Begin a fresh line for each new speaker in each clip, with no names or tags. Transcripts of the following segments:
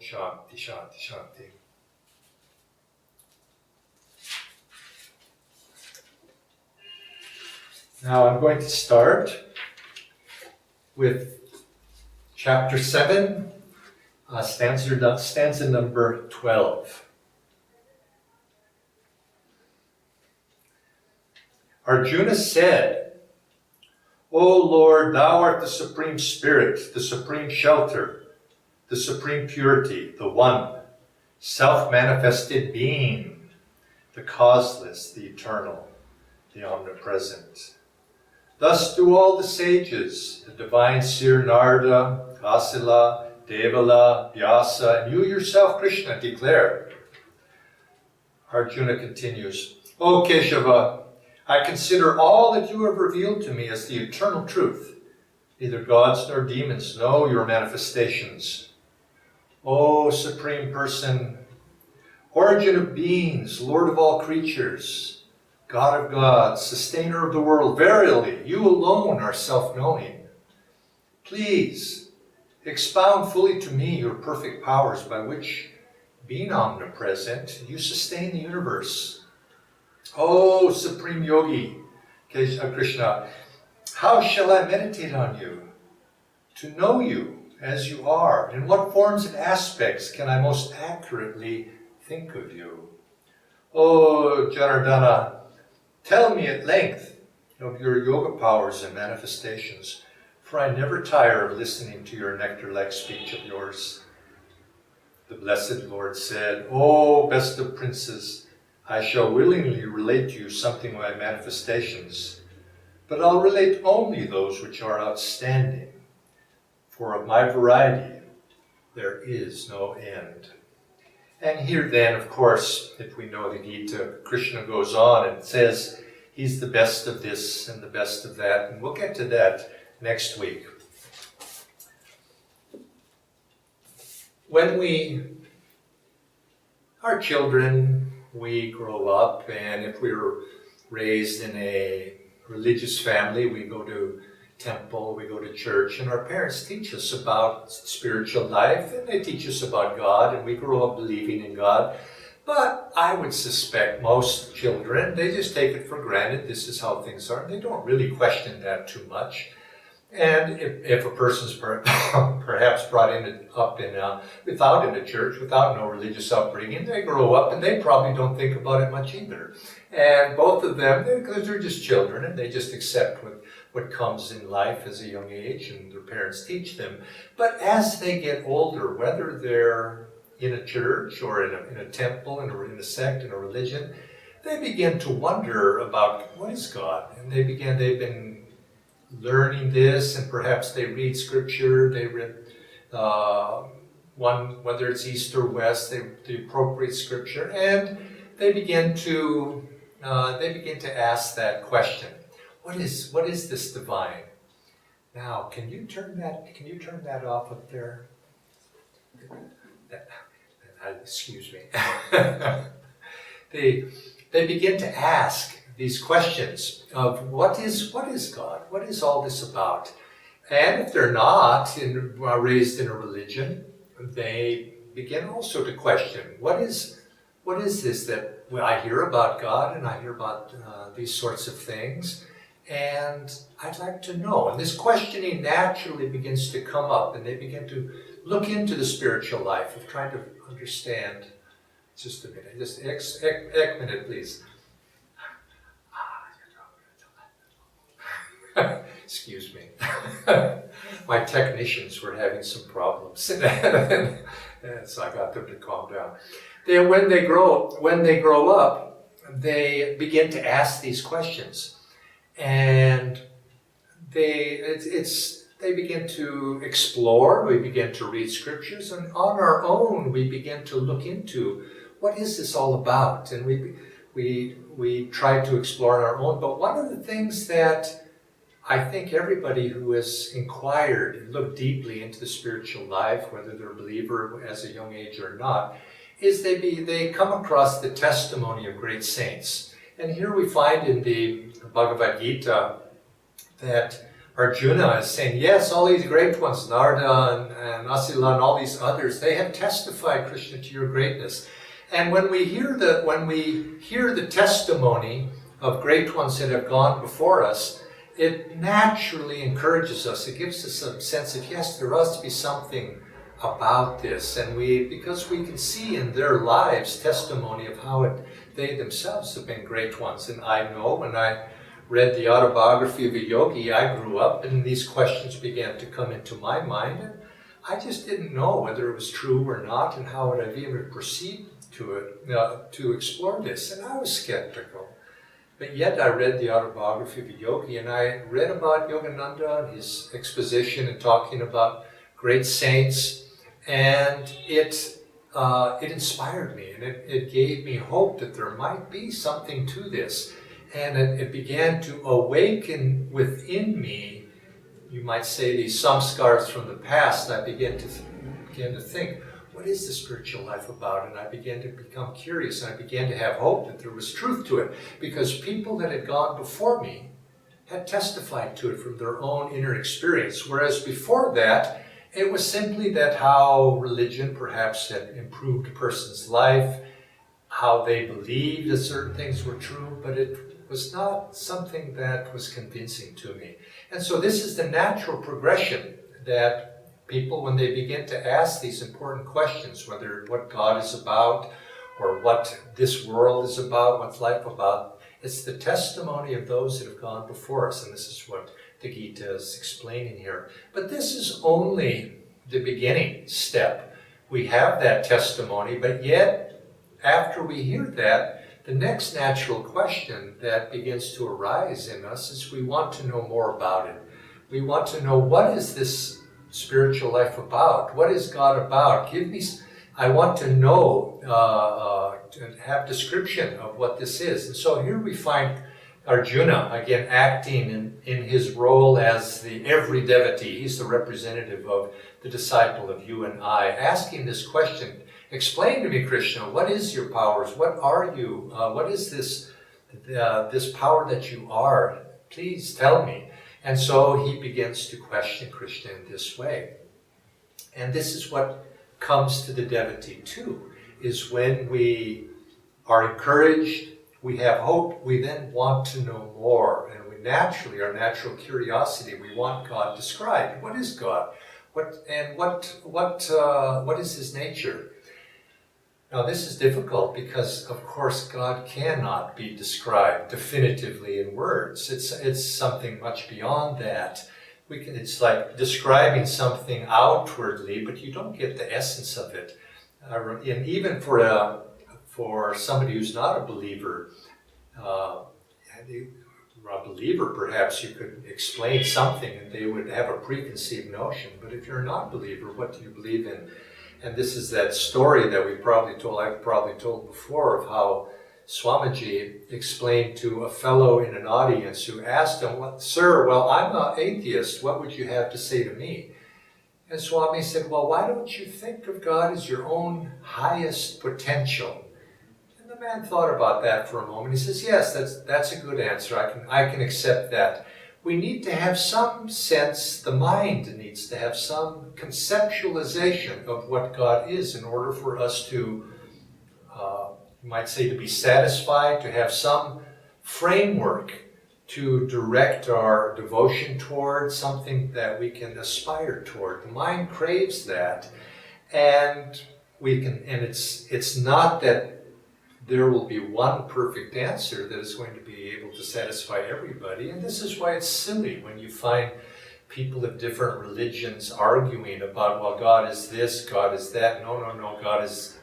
Shanti, Shanti, Shanti. Now I'm going to start with chapter 7, stanza number 12. Arjuna said, O Lord, thou art the supreme spirit, the supreme shelter, the supreme purity, the one, self-manifested being, the causeless, the eternal, the omnipresent. Thus do all the sages, the divine seer Narada, Asila, Devala, Vyasa, and you yourself, Krishna, declare. Arjuna continues, O Keshava, I consider all that you have revealed to me as the eternal truth. Neither gods nor demons know your manifestations. O Supreme Person, origin of beings, Lord of all creatures, God of gods, sustainer of the world, verily, you alone are self-knowing. Please, expound fully to me your perfect powers by which, being omnipresent, you sustain the universe. O Supreme Yogi, Krishna, how shall I meditate on you? To know you as you are, in what forms and aspects can I most accurately think of you? O Janardana, tell me at length of your yoga powers and manifestations, for I never tire of listening to your nectar-like speech of yours. The blessed Lord said, O best of princes, I shall willingly relate to you something of my manifestations, but I'll relate only those which are outstanding, for of my variety there is no end. And here then, of course, if we know the Gita, Krishna goes on and says he's the best of this and the best of that, and we'll get to that next week. When we are children, we grow up, and if we were raised in a religious family, we go to temple, we go to church, and our parents teach us about spiritual life, and they teach us about God, and we grow up believing in God. But I would suspect most children, they just take it for granted, this is how things are, and they don't really question that too much. And if a person's perhaps brought without in a church, without no religious upbringing, they grow up and they probably don't think about it much either. And both of them, because they're just children and they just accept what comes in life as a young age and their parents teach them. But as they get older, whether they're in a church or in a temple, in a sect, in a religion, they begin to wonder about what is God. And they've been learning this, and perhaps they read scripture, they read whether it's east or west, the appropriate scripture, and they begin to ask that question: what is this divine? Now, can you turn that off up there? Excuse me. They begin to ask these questions of what is God? What is all this about? And if they're not raised in a religion, they begin also to question, what is this that I hear about God and I hear about these sorts of things, and I'd like to know. And this questioning naturally begins to come up, and they begin to look into the spiritual life of trying to understand. Just a minute, just a minute, please. Excuse me. My technicians were having some problems, and so I got them to calm down. When they grow up, they begin to ask these questions, and they begin to explore. We begin to read scriptures, and on our own, we begin to look into what is this all about, and we try to explore on our own. But one of the things that I think everybody who has inquired and looked deeply into the spiritual life, whether they're a believer as a young age or not, is they come across the testimony of great saints. And here we find in the Bhagavad Gita that Arjuna is saying, yes, all these great ones, Narada and Asila and all these others, they have testified, Krishna, to your greatness. And when we hear the testimony of great ones that have gone before us, it naturally encourages us. It gives us a sense of, yes, there must be something about this. And because we can see in their lives testimony of how they themselves have been great ones. And I know when I read the autobiography of a yogi, I grew up and these questions began to come into my mind. And I just didn't know whether it was true or not and how would I even proceed to explore this. And I was skeptical. But yet I read the autobiography of a yogi and I read about Yogananda and his exposition and talking about great saints. And it inspired me and it gave me hope that there might be something to this. And it began to awaken within me, you might say, these samskars from the past. I began to think, what is the spiritual life about? And I began to become curious, and I began to have hope that there was truth to it, because people that had gone before me had testified to it from their own inner experience. Whereas before that, it was simply that how religion perhaps had improved a person's life, how they believed that certain things were true, but it was not something that was convincing to me. And so this is the natural progression that people, when they begin to ask these important questions, whether what God is about or what this world is about, what's life about, it's the testimony of those that have gone before us. And this is what the Gita is explaining here. But this is only the beginning step. We have that testimony, but yet after we hear that, the next natural question that begins to arise in us is we want to know more about it. We want to know, what is this spiritual life about? What is God about? I want to know, to have description of what this is. And so here we find Arjuna, again, acting in his role as the every devotee. He's the representative of the disciple of you and I, asking this question. Explain to me, Krishna, what is your powers? What are you? What is this power that you are? Please tell me. And so he begins to question Krishna in this way. And this is what comes to the devotee too, is when we are encouraged, we have hope, we then want to know more. And we naturally, our natural curiosity, we want God described. What is God? What is his nature? Now this is difficult because, of course, God cannot be described definitively in words. It's something much beyond that. It's like describing something outwardly, but you don't get the essence of it. And even for somebody who's not a believer, perhaps you could explain something and they would have a preconceived notion. But if you're a non-believer, what do you believe in? And this is that story that I've probably told before, of how Swamiji explained to a fellow in an audience who asked him, "Sir, well, I'm an atheist. What would you have to say to me?" And Swami said, "Well, why don't you think of God as your own highest potential?" And the man thought about that for a moment. He says, "Yes, that's a good answer. I can accept that." We need to have some sense, the mind needs to have some conceptualization of what God is in order for us to, you might say, to be satisfied, to have some framework to direct our devotion toward, something that we can aspire toward. The mind craves that, and it's not that there will be one perfect answer that is going to be able to satisfy everybody. And this is why it's silly when you find people of different religions arguing about, well, God is this, God is that. No, God is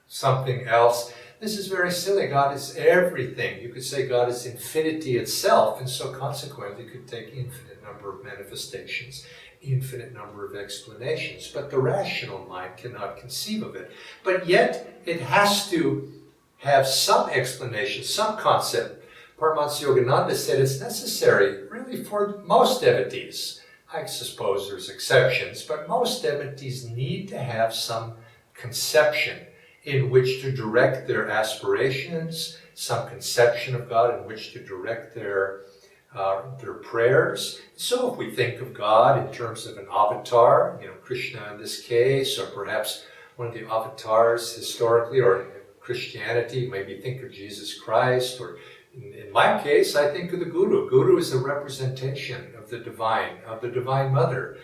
something else. This is very silly. God is everything. You could say God is infinity itself, and so consequently could take infinite number of manifestations, infinite number of explanations. But the rational mind cannot conceive of it. But yet it has to have some explanation, some concept. Paramahansa Yogananda said it's necessary, really, for most devotees. I suppose there's exceptions, but most devotees need to have some conception in which to direct their aspirations, some conception of God in which to direct their their prayers. So if we think of God in terms of an avatar, Krishna in this case, or perhaps one of the avatars historically, or in Christianity, maybe think of Jesus Christ, or in my case, I think of the Guru. Guru is a representation of the Divine Mother,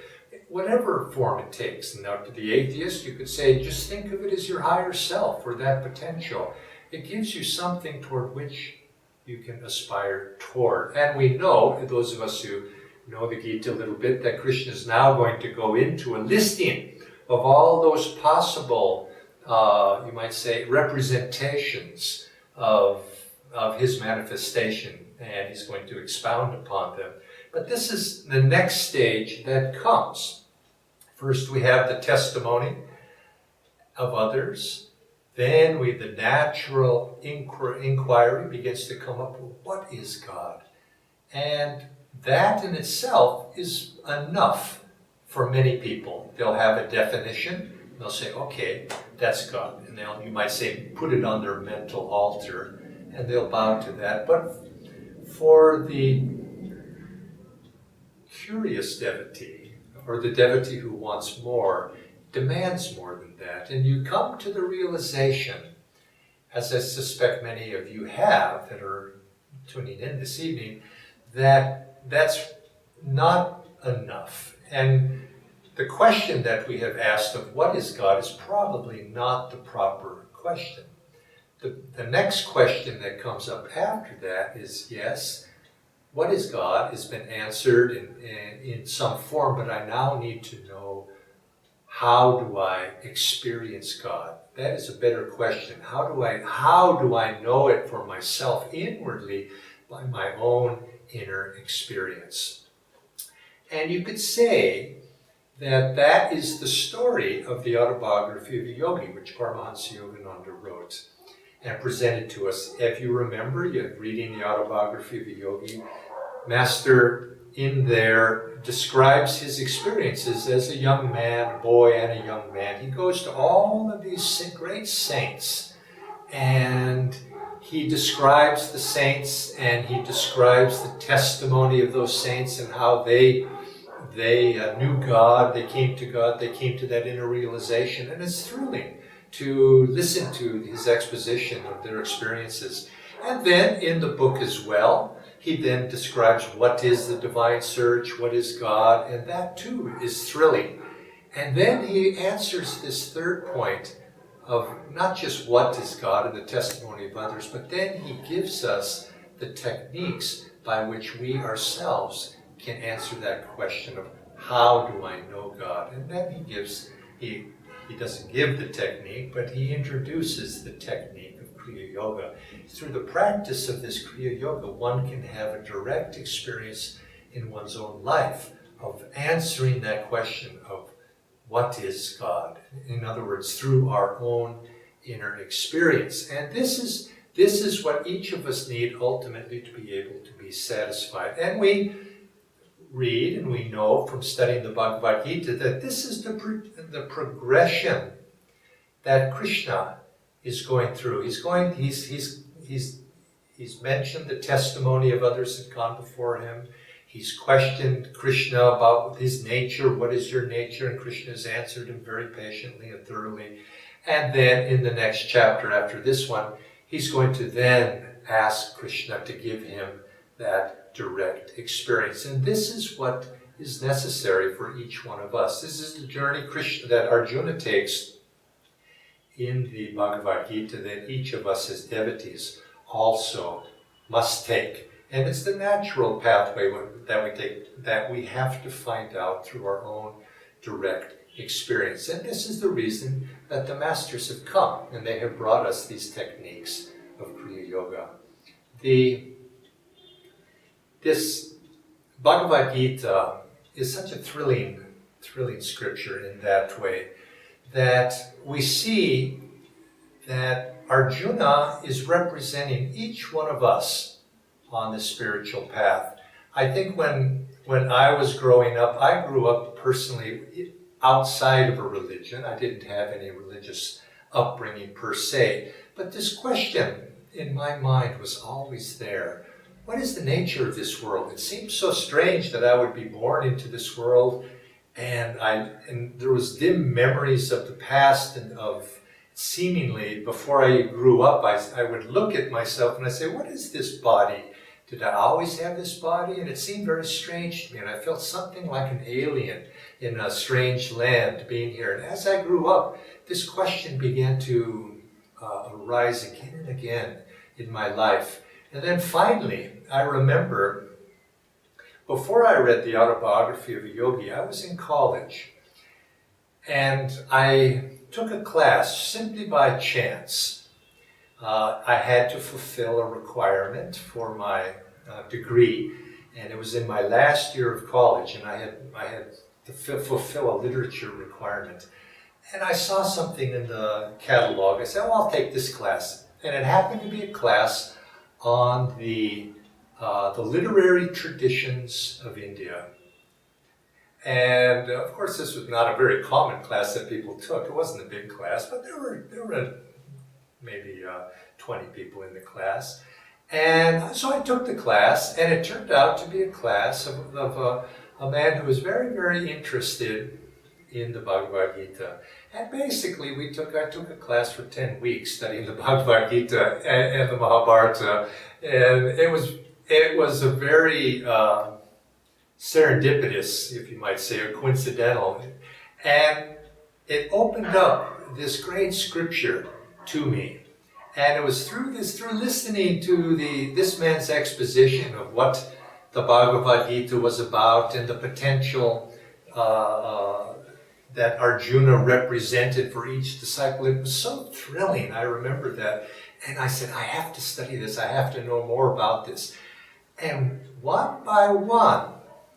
whatever form it takes. Now, to the atheist, you could say, just think of it as your higher self, or that potential. It gives you something toward which you can aspire toward. And we know, those of us who know the Gita a little bit, that Krishna is now going to go into a listing of all those possible, you might say, representations of his manifestation, and he's going to expound upon them. But this is the next stage that comes. First we have the testimony of others. Then the natural inquiry begins to come up with, what is God? And that in itself is enough for many people. They'll have a definition. They'll say, okay, that's God. And you might say, put it on their mental altar, and they'll bow to that. But for the curious devotee, or the devotee who wants more, demands more than that. And you come to the realization, as I suspect many of you have that are tuning in this evening, that that's not enough. And the question that we have asked of what is God is probably not the proper question. The next question that comes up after that is, yes, what is God has been answered in some form, but I now need to know, how do I experience God? That is a better question. How do I know it for myself inwardly by my own inner experience? And you could say that is the story of the autobiography of a yogi, which Paramahansa Yogananda wrote and presented to us. If you remember, you're reading the autobiography of a yogi, Master in there describes his experiences as a young man, a boy and a young man. He goes to all of these great saints, and he describes the saints, and he describes the testimony of those saints and how they knew God, they came to God, they came to that inner realization. And it's thrilling to listen to his exposition of their experiences. And then in the book as well, he then describes what is the divine search, what is God, and that too is thrilling. And then he answers this third point of not just what is God and the testimony of others, but then he gives us the techniques by which we ourselves can answer that question of how do I know God? And then he doesn't give the technique, but he introduces the technique of Kriya Yoga. Through the practice of this Kriya Yoga, one can have a direct experience in one's own life of answering that question of what is God? In other words, through our own inner experience. And this is what each of us need ultimately to be able to be satisfied. And we read and we know from studying the Bhagavad Gita that this is the progression that Krishna is going through. He's mentioned the testimony of others that gone before him. He's questioned Krishna about his nature. What is your nature? And Krishna has answered him very patiently and thoroughly. And then in the next chapter after this one, he's going to then ask Krishna to give him that direct experience. And this is what is necessary for each one of us. This is the journey that Arjuna takes in the Bhagavad Gita that each of us as devotees also must take. And it's the natural pathway that we take, that we have to find out through our own direct experience. And this is the reason that the masters have come, and they have brought us these techniques of Kriya Yoga. This Bhagavad Gita is such a thrilling scripture in that way, that we see that Arjuna is representing each one of us on the spiritual path. I think when I was growing up, I grew up personally outside of a religion. I didn't have any religious upbringing per se, but this question in my mind was always there. what is the nature of this world? It seems so strange that I would be born into this world, and there was dim memories of the past and of seemingly before I grew up, I would look at myself and I say, what is this body? Did I always have this body? And it seemed very strange to me, and I felt something like an alien in a strange land being here. And as I grew up, this question began to arise again and again in my life. And then finally, I remember, before I read the autobiography of a yogi, I was in college. And I took a class simply by chance. I had to fulfill a requirement for my degree, and it was in my last year of college, and I had to fulfill a literature requirement. And I saw something in the catalog. I said, "Oh, I'll take this class," and it happened to be a class on the literary traditions of India. And of course, this was not a very common class that people took. It wasn't a big class, but there were maybe 20 people in the class. And so I took the class, and it turned out to be a class of a man who was very, very interested in the Bhagavad Gita. And basically, I took a class for 10 weeks studying the Bhagavad Gita and the Mahabharata. And it was a very serendipitous, if you might say, or coincidental. And it opened up this great scripture to me. And it was through listening to this man's exposition of what the Bhagavad Gita was about and the potential that Arjuna represented for each disciple. It was so thrilling. I remember that. And I said, I have to study this. I have to know more about this. And one by one,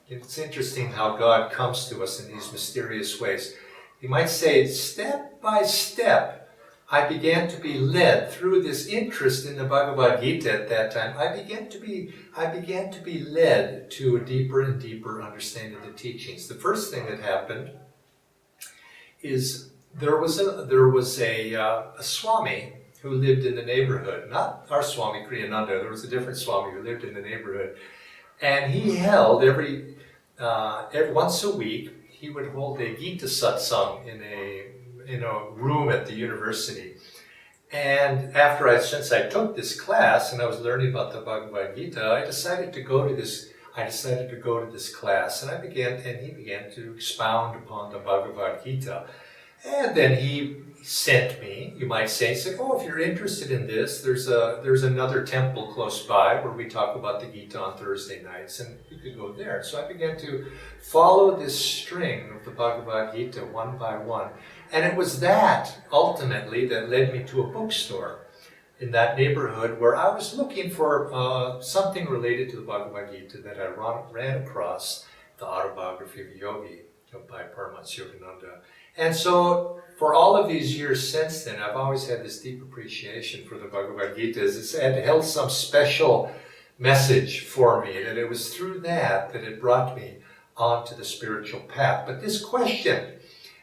it's interesting how God comes to us in these mysterious ways. You might say, step by step, I began to be led through this interest in the Bhagavad Gita at that time. I began to be led to a deeper and deeper understanding of the teachings. The first thing that happened is there was a Swami who lived in the neighborhood, not our Swami Kriyananda. There was a different Swami who lived in the neighborhood, and he held every once a week he would hold a Gita satsang in a room at the university. And since I took this class and I was learning about the Bhagavad Gita, I decided to go to this class, and he began to expound upon the Bhagavad Gita. And then he sent me, you might say, said, "Oh, if you're interested in this, there's another temple close by where we talk about the Gita on Thursday nights, and you could go there." So I began to follow this string of the Bhagavad Gita one by one. And it was that, ultimately, that led me to a bookstore in that neighborhood where I was looking for something related to the Bhagavad Gita that I ran across, the autobiography of a yogi by Paramahansa Yogananda. And so, for all of these years since then, I've always had this deep appreciation for the Bhagavad Gita. It held some special message for me, and it was through that it brought me onto the spiritual path. But this question,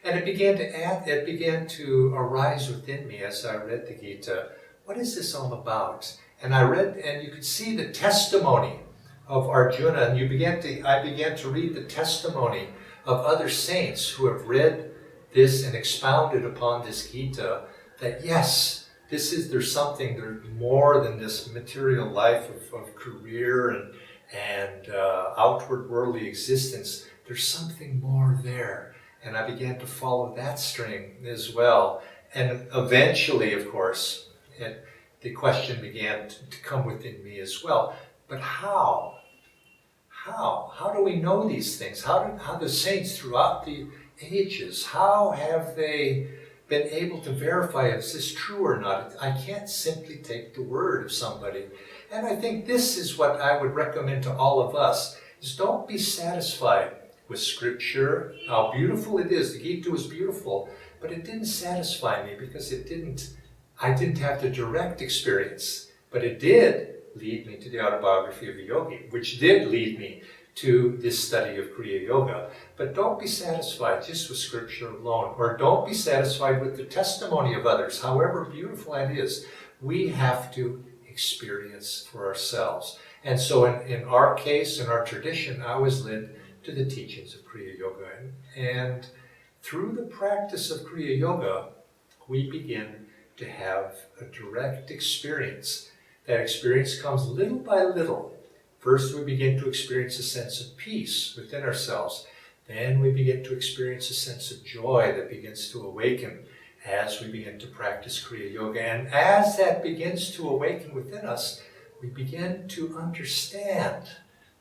and it began to arise within me as I read the Gita. What is this all about? And I read, and you could see the testimony of Arjuna, and I began to read the testimony of other saints who have read this and expounded upon this Gita, that yes, there's more than this material life of career and outward worldly existence. There's something more there. And I began to follow that string as well. And eventually, of course, the question began to come within me as well. But how? How do we know these things? How the saints throughout the ages, how have they been able to verify if this is true or not? I can't simply take the word of somebody. And I think this is what I would recommend to all of us, is don't be satisfied with Scripture, how beautiful it is. The Gita was beautiful, but it didn't satisfy me because I didn't have the direct experience. But it did lead me to the autobiography of a yogi, which did lead me to this study of Kriya Yoga. But don't be satisfied just with Scripture alone, or don't be satisfied with the testimony of others, however beautiful that is. We have to experience for ourselves. And so in our case, in our tradition, I was led to the teachings of Kriya Yoga. And through the practice of Kriya Yoga, we begin to have a direct experience. That experience comes little by little. First, we begin to experience a sense of peace within ourselves. Then we begin to experience a sense of joy that begins to awaken as we begin to practice Kriya Yoga. And as that begins to awaken within us, we begin to understand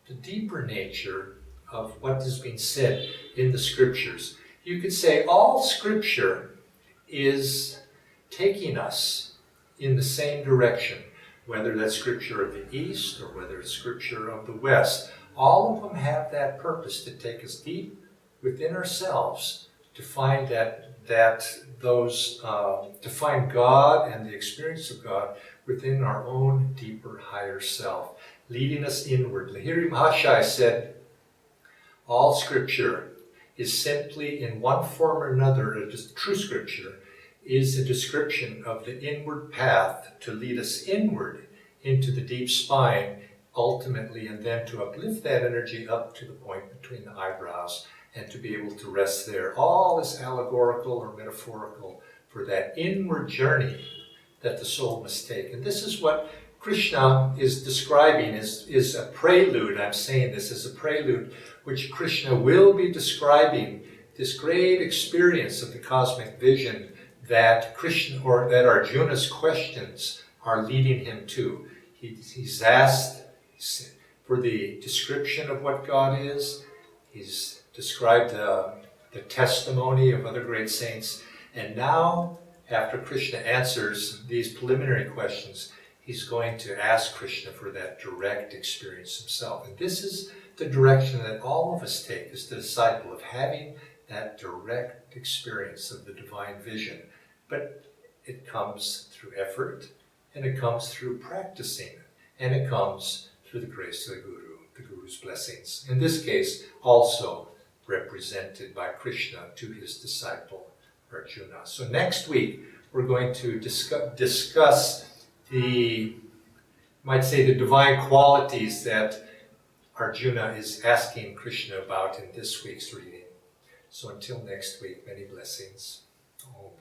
the deeper nature of what is being said in the scriptures. You could say all scripture is taking us in the same direction, whether that's scripture of the East or whether it's scripture of the West. All of them have that purpose to take us deep within ourselves to find to find God and the experience of God within our own deeper, higher self, leading us inwardly. Lahiri Mahashai said, all scripture is simply, in one form or another, true scripture is a description of the inward path to lead us inward into the deep spine, ultimately, and then to uplift that energy up to the point between the eyebrows and to be able to rest there. All is allegorical or metaphorical for that inward journey that the soul must take. And this is what Krishna is describing, is a prelude. I'm saying this as a prelude, which Krishna will be describing this great experience of the cosmic vision that Krishna, or that Arjuna's questions are leading him to. He's asked for the description of what God is. He's described the testimony of other great saints. And now, after Krishna answers these preliminary questions, he's going to ask Krishna for that direct experience himself. And this is the direction that all of us take as the disciple, of having that direct experience of the divine vision. But it comes through effort, and it comes through practicing, and it comes through the grace of the Guru's blessings. In this case, also represented by Krishna to his disciple Arjuna. So next week, we're going to discuss the divine qualities that Arjuna is asking Krishna about in this week's reading. So until next week, many blessings. Om.